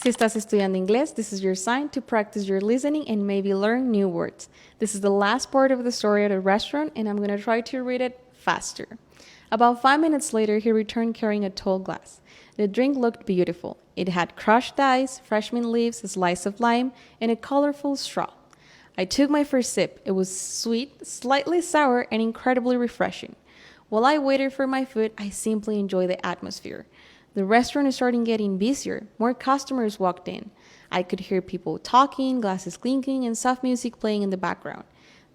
Si estás estudiando inglés, this is your sign to practice your listening and maybe learn new words. This is the last part of the story at a restaurant, and I'm going to try to read it faster. About 5 minutes later, he returned carrying a tall glass. The drink looked beautiful. It had crushed ice, fresh mint leaves, a slice of lime, and a colorful straw. I took my first sip. It was sweet, slightly sour, and incredibly refreshing. While I waited for my food, I simply enjoyed the atmosphere. The restaurant started getting busier. More customers walked in. I could hear people talking, glasses clinking, and soft music playing in the background.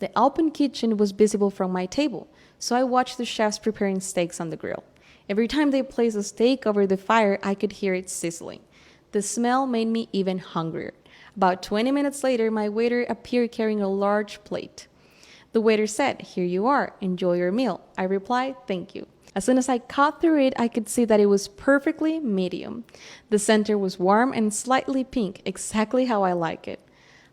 The open kitchen was visible from my table, so I watched the chefs preparing steaks on the grill. Every time they placed a steak over the fire, I could hear it sizzling. The smell made me even hungrier. About 20 minutes later, my waiter appeared carrying a large plate. The waiter said, "Here you are. Enjoy your meal." I replied, "Thank you." As soon as I cut through it, I could see that it was perfectly medium. The center was warm and slightly pink, exactly how I like it.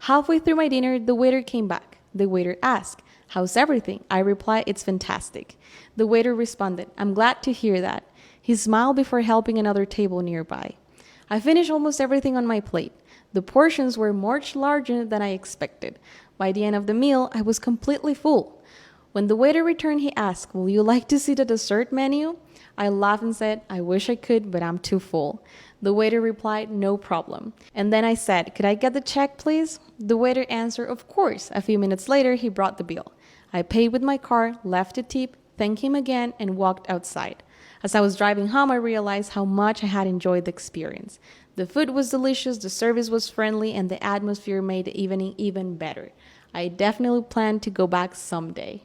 Halfway through my dinner, the waiter came back. The waiter asked, "How's everything?" I replied, "It's fantastic." The waiter responded, "I'm glad to hear that." He smiled before helping another table nearby. I finished almost everything on my plate. The portions were much larger than I expected. By the end of the meal, I was completely full. When the waiter returned, he asked, "Will you like to see the dessert menu?" I laughed and said, "I wish I could, but I'm too full." The waiter replied, "No problem." And then I said, "Could I get the check, please?" The waiter answered, "Of course." A few minutes later, he brought the bill. I paid with my card, left a tip, thanked him again, and walked outside. As I was driving home, I realized how much I had enjoyed the experience. The food was delicious, the service was friendly, and the atmosphere made the evening even better. I definitely plan to go back someday.